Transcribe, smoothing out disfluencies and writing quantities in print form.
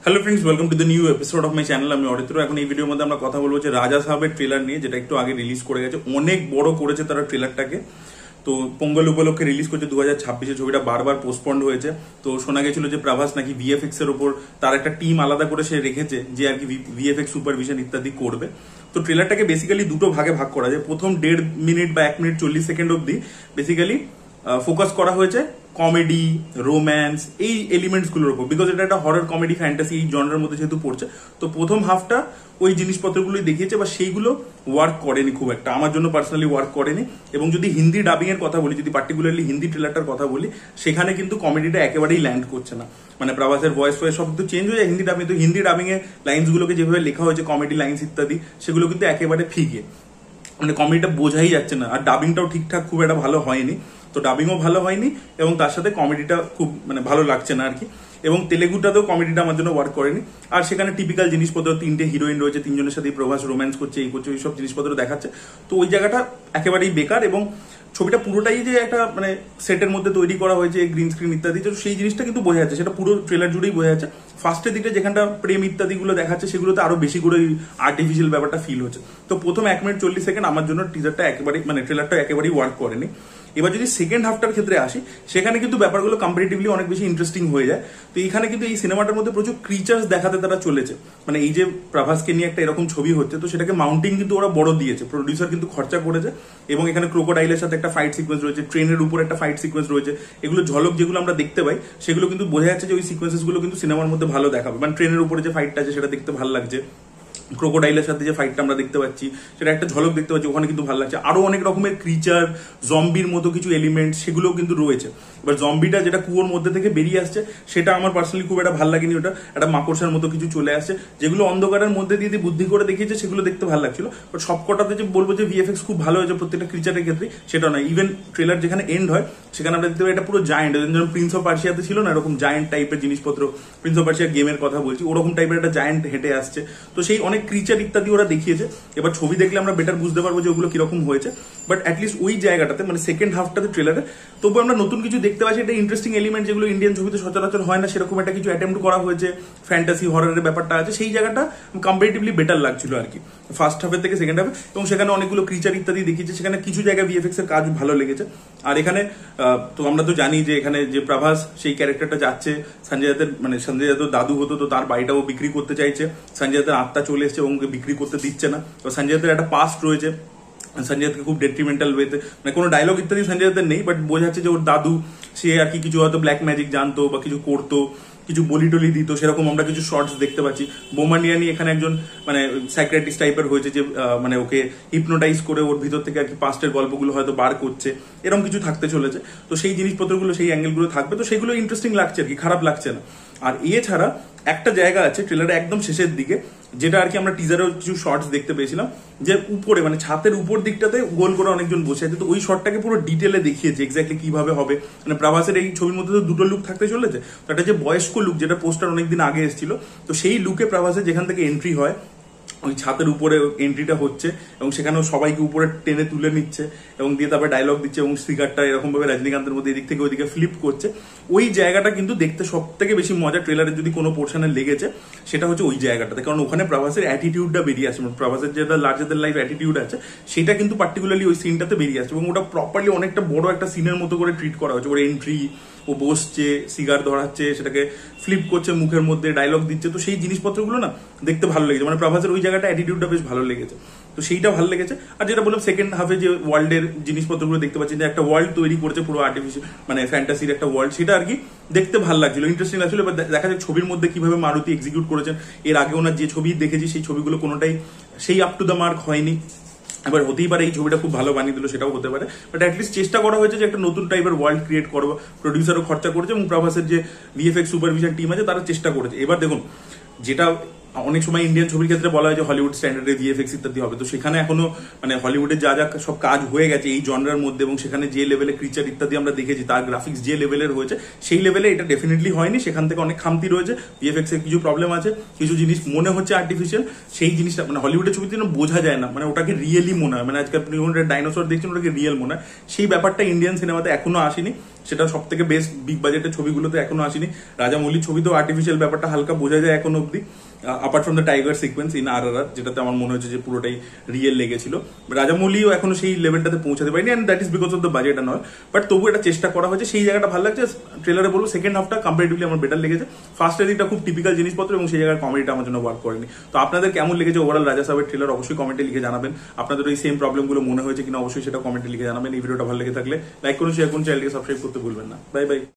Hello friends, welcome to the new episode of my channel. আমি অরিত্র। এখন এই ভিডিওর মধ্যে আমরা কথা বলবো যে রাজা সাহেবের ট্রেলার নিয়ে, যেটা একটু আগে রিলিজ করে গেছে। অনেক বড় করেছে তারা ট্রেলারটাকে। তো পোঙ্গল উপলক্ষে রিলিজ করছে 2026-এ। ছবিটা বারবার পোস্টপন্ড হয়েছে। তো শোনা গেছিল যে প্রভাস নাকি ভিএফএক্স এর উপর তার একটা টিম আলাদা করে সে রেখেছে, যে আর কি ভিএফএক্স সুপারভিশন ইত্যাদি করবে। তো ট্রেলারটাকে বেসিক্যালি দুটো ভাগে ভাগ করা যায়। প্রথম 1.5 মিনিট বা 1 মিনিট 40 সেকেন্ড অব্দি বেসিক্যালি ফোকাস করা হয়েছে কমেডি, রোম্যান্স, এই এলিমেন্টস গুলোর উপর, বিকজ এটা একটা হরর কমেডি ফ্যান্টাসি এই জনরার মধ্যে যেহেতু পড়ছে। তো প্রথম হাফটা ওই জিনিসপত্রগুলোই দেখিয়েছে, বা সেইগুলো ওয়ার্ক করেনি খুব একটা, আমার জন্য পার্সোনালি ওয়ার্ক করেনি। এবং যদি হিন্দি ডাবিং এর কথা বলি, যদি পার্টিকুলারলি হিন্দি ট্রেলারটার কথা বলি, সেখানে কিন্তু কমেডিটা একেবারেই ল্যান্ড করছে না। মানে প্রভাসের ভয়েস সব কিন্তু চেঞ্জ হয়ে যায় হিন্দি ডাবিং। তো হিন্দি ডাবিং এর লাইন্স গুলোকে যেভাবে লেখা হয়েছে, কমেডি লাইন্স ইত্যাদি, সেগুলো কিন্তু একেবারে ফিকে, মানে কমেডিটা বোঝাই যাচ্ছে না। আর ডাবিংটাও ঠিকঠাক খুব একটা ভালো হয়নি। তো ডাবিংও ভালো হয়নি এবং তার সাথে কমেডিটা খুব মানে ভালো লাগছে না আর কি। এবং তেলেগুটাতেও কমেডিটা আমার জন্য ওয়ার্ক করেনি। আর সেখানে টিপিক্যাল জিনিসপত্র, 3টে হিরোইন রয়েছে, 3জনের সাথে প্রভাস রোম্যান্স করছে, এই করছে, এইসব জিনিসপত্র দেখাচ্ছে। তো ওই জায়গাটা একেবারেই বেকার। এবং ছবিটা পুরোটাই যে একটা মানে সেটের মধ্যে তৈরি করা হয়েছে, গ্রিন স্ক্রিন ইত্যাদি, সেই জিনিসটা কিন্তু বোঝা যাচ্ছে, সেটা পুরো ট্রেলার জুড়েই বোঝা যাচ্ছে। ফার্স্টের দিকে যেখানটা প্রেম ইত্যাদি গুলো দেখাচ্ছে, সেগুলোতে আরো বেশি করে আর্টিফিশিয়াল ব্যাপারটা ফিল হচ্ছে। তো প্রথম 1 মিনিট 40 সেকেন্ড আমার জন্য টিজারটা একেবারেই মানে ট্রেলারটা একেবারেই ওয়ার্ক করেনি। এবার যদি সেকেন্ড হাফটার ক্ষেত্রে আসি, সেখানে কিন্তু ব্যাপারগুলো কম্পারেটিভলি অনেক বেশি ইন্টারেস্টিং হয়ে যায়। তো এখানে কিন্তু এই সিনেমাটার মধ্যে প্রচুর ক্রিচার্স দেখাতে তারা চলেছে। মানে এই যে প্রভাসকে নিয়ে একটা এরকম ছবি হচ্ছে, তো সেটাকে মাউন্টিং কিন্তু ওরা বড় দিয়েছে, প্রডিউসার কিন্তু খরচা করেছে। এবং এখানে ক্রোকোডাইলের সাথে একটা ফাইট সিকোয়েন্স রয়েছে, ট্রেনের উপর একটা ফাইট সিকোয়েন্স রয়েছে। এগুলো ঝলক যেগুলো আমরা দেখতে পাই, সেগুলো কিন্তু বোঝা যাচ্ছে যে ওই সিকোয়েন্সেস গুলো কিন্তু সিনেমার মধ্যে ভালো দেখাবে। মানে ট্রেনের উপরে যে ফাইটটা আছে, সেটা দেখতে ভালো লাগছে। ক্রোকোডাইলের সাথে যে ফাইটটা আমরা দেখতে পাচ্ছি, সেটা একটা ঝলক দেখতে পাচ্ছি, ওখানে কিন্তু ভালো লাগছে। আরো অনেক রকমের ক্রিচার, জম্বির মতো কিছু এলিমেন্ট, সেগুলোও কিন্তু রয়েছে। এবার জম্বিটা যেটা কুয়োর মধ্যে থেকে বেরিয়ে আসছে, সেটা আমার পার্সোনালি খুব একটা ভালো লাগেনি। ওটা একটা মাকড়সার মতো কিছু চলে আসছে, যেগুলো অন্ধকারের মধ্যে দিয়ে বুদ্ধি করে দেখিয়েছে, সেগুলো দেখতে ভালো লাগছিল। বাট সবকটাতে যে বলবো যে ভিএফএক্স খুব ভালো হয়েছে প্রত্যেকটা ক্রিচারের ক্ষেত্রে, সেটা নয়। ইভেন ট্রেলার যেখানে এন্ড হয়, সেখানে আমরা দেখতে পাই এটা পুরো জায়েন্ট, যেমন প্রিন্স অফ পার্সিয়াতে ছিল না এরকম জায়েন্ট টাইপের জিনিসপত্র, প্রিন্স অফ পার্সিয়া গেমের কথা বলছি, ওরকম টাইপের একটা জায়েন্ট হেঁটে আসছে। তো সেই অনেক ক্রিচার ইত্যাদি ওরা দেখিয়েছে। এবার ছবি দেখলে আমরা বেটার বুঝতে পারবো যে ওগুলো কিরকম হয়েছে। বাট অ্যাটলিস্ট ওই জায়গাটাতে মানে সেকেন্ড হাফটাতে ট্রেলারে তবু আমরা নতুন কিছু দেখতে পাচ্ছি, একটা ইন্টারেস্টিং এলিমেন্ট যেগুলো ইন্ডিয়ান ছবিতে সচরাচর হয় না, সেরকম একটা কিছু অ্যাটেম্প্ট করা হয়েছে। ফ্যান্টাসি হররের ব্যাপারটা আছে, সেই জায়গাটা কম্পারেটিভলি বেটার লাগছিল আর কি ফার্স্ট হাফের থেকে সেকেন্ড হাফে। এবং সেখানে অনেকগুলো ক্রিচার ইত্যাদি দেখিয়েছে, সেখানে কিছু জায়গায় ভিএফএক্স এর কাজ ভালো লেগেছে। আর এখানে তো আমরা তো জানি যে এখানে যে প্রভাস সেই ক্যারেক্টারটা যাচ্ছে, সঞ্জয় দত্তের মানে সঞ্জয় দত্ত দাদু হতো, তো তার বাড়িটাও বিক্রি করতে চাইছে। সঞ্জয় দত্তের আত্মা চলে এসছে এবং বিক্রি করতে দিচ্ছে না। তো সঞ্জয় দত্তের একটা পাস্ট রয়েছে, সঞ্জয় দত্তকে খুব ডেট্রিমেন্টাল ওয়েতে, মানে কোনো ডায়লগ ইত্যাদি সঞ্জয় দত্তের নেই, বাট বোঝা যাচ্ছে যে ওর দাদু সে আর কি কিছু হয়তো ব্ল্যাক ম্যাজিক জানতো বা কিছু করতো, কিছু বলি টলি দিত, সেরকম আমরা কিছু শর্টস দেখতে পাচ্ছি। বোমানিয়ানি এখানে একজন মানে সাইকিয়াট্রিস্ট টাইপের হয়েছে, যে মানে ওকে হিপনোটাইজ করে ওর ভিতর থেকে আর কি পাস্টের গল্পগুলো হয়তো বার করছে, এরকম কিছু থাকতে চলেছে। তো সেই জিনিসপত্রগুলো, সেই অ্যাঙ্গেলগুলো থাকবে, তো সেগুলো ইন্টারেস্টিং লাগছে আর কি, খারাপ লাগছে না। আর এছাড়া একটা জায়গা আছে ট্রেলারে একদম শেষের দিকে, যেটা আর কি আমরা টিজারেও কিছু শর্টস দেখতে পেয়েছিলাম, যে উপরে মানে ছাতের উপর দিকটাতে গোল করে অনেকজন বসে আছে। তো ওই শর্টটাকে পুরো ডিটেলে দেখিয়েছে এক্স্যাক্টলি কিভাবে হবে। মানে প্রভাসের এই ছবির মধ্যে তো দুটো লুক থাকতে চলেছে। তো একটা যে বয়স্ক লুক, যেটা পোস্টার অনেকদিন আগে এসেছিল, তো সেই লুকে প্রভাসের যেখান থেকে এন্ট্রি হয়, ওই ছাতের উপরে এন্ট্রিটা হচ্ছে, এবং সেখানেও সবাইকে উপরে টেনে তুলে নিচ্ছে এবং দিয়ে তারপরে ডায়লগ দিচ্ছে, এবং স্পিকারটা এরকম ভাবে রজনীকান্তের মধ্যে এদিক থেকে ওইদিকে ফ্লিপ করছে। ওই জায়গাটা কিন্তু দেখতে সব থেকে বেশি মজা ট্রেলারে যদি কোনো পোর্শনে লেগেছে, সেটা হচ্ছে ওই জায়গাটাতে। কারণ ওখানে প্রভাসের অ্যাটিটিউডটা বেরিয়ে আসছে, প্রভাসের যেটা লার্জার দ্যান লাইফ অ্যাটিটিউড আছে, সেটা কিন্তু পার্টিকুলারলি ওই সিনটাতে বেরিয়ে আসছে। এবং ওটা প্রপারলি অনেকটা বড় একটা সিনের মতো করে ট্রিট করা হয়েছে। ওর এন্ট্রি, ও বসছে, সিগার ধরাচ্ছে, সেটাকে ফ্লিপ করছে মুখের মধ্যে, ডায়লগ দিচ্ছে। তো সেই জিনিসপত্রগুলো না দেখতে ভালো লেগেছে, মানে প্রভাসের ওই জায়গাটা অ্যাটিটিউডটা বেশ ভালো লেগেছে। তো সেইটা ভালো লেগেছে। আর যেটা বললাম সেকেন্ড হাফে যে ওয়ার্ল্ডের জিনিসপত্রগুলো দেখতে পাচ্ছি, যে একটা ওয়ার্ল্ড তৈরি করেছে পুরো আর্টিফিশিয়াল মানে ফ্যান্টাসির একটা ওয়ার্ল্ড, সেটা আর কি দেখতে ভালো লাগছিল, ইন্টারেস্টিং লাগছিল। এবার দেখা যাক ছবির মধ্যে কিভাবে মারুতি এক্সিকিউট করেছেন। এর আগে ওনার যে ছবি দেখেছি, সেই ছবিগুলো কোনোটাই সেই আপ টু দ্য মার্ক হয়নি। এবার হতেই পারে এই ছবিটা খুব ভালো বানিয়ে দিল, সেটাও হতে পারে। বাট অ্যাটলিস্ট চেষ্টা করা হয়েছে যে একটা নতুন টাইপের ওয়ার্ল্ড ক্রিয়েট করবো। প্রডিউসারও খরচা করেছে এবং প্রভাসের যে ভিএফএক্স সুপারভিশন টিম আছে, তারা চেষ্টা করেছে। এবার দেখুন, যেটা অনেক সময় ইন্ডিয়ান ছবির ক্ষেত্রে বলা হয় যে হলিউড স্ট্যান্ডার্ডে ভিএফএক্স ইত্যাদি হবে, তো সেখানে এখনো মানে হলিউডের যা যা সব কাজ হয়ে গেছে এই জনরার মধ্যে, এবং সেখানে যে লেভেলে ক্রিচার ইত্যাদি আমরা দেখেছি, তার গ্রাফিক্স যে লেভেলের হয়েছে, সেই লেভেলে এটা ডেফিনেটলি হয়নি। সেখান থেকে অনেক খামতি রয়েছে, ভিএফএক্স এর কিছু প্রবলেম আছে, কিছু জিনিস মনে হচ্ছে আর্টিফিশিয়াল। সেই জিনিসটা মানে হলিউডের ছবিতে বোঝা যায় না, মানে ওটাকে রিয়েলি মনে হয়, মানে আজকাল ডাইনোসর দেখছেন, ওটাকে রিয়েল মনে হয়। সেই ব্যাপারটা ইন্ডিয়ান সিনেমাতে এখনো আসেনি। সেটা সব থেকে বেস্ট বিগ বাজেটের ছবিগুলোতে এখনো আসেনি। রাজামৌলির ছবিতেও আর্টিফিশিয়াল ব্যাপারটা হালকা বোঝা যায় এখনো অব্দি, apart from the tiger sequence in RRR, যেটাতে আমার মনে হচ্ছে যে পুরোটাই রিয়েল লেগেছিল। রাজামৌলিও এখনো সেই লেভেলটাতে পৌঁছাতে পারেনি, and that is because of the budget and all, but তবু এটা চেষ্টা করা হয়েছে, সেই জায়গাটা ভালো লাগছে। ট্রেলারে বলবো সেকেন্ড হাফটা কম্পারেটিভলি আমার বেটার লেগেছে, ফার্স্টের দিকটা খুব টিপিক্যাল জিনিসপত্র এবং সেই জায়গায় কমেডিটা আমার জন্য ওয়ার্ক করেনি। তো আপনাদের কেমন লেগেছে ওভারঅল রাজা সাহেবের ট্রেলার অবশ্যই কমেন্টে লিখে জানাবেন। আপনাদের ওই সেম প্রবলেমগুলো মনে হয়েছে কিনা অবশ্যই সেটা কমেন্টে লিখে জানাবেন। এই ভিডিওটা ভালো লেগে থাকলে লাইক করুন, শেয়ার করুন, চ্যানেলকে সাবস্ক্রাইব করতে ভুলবেন না। Bye bye.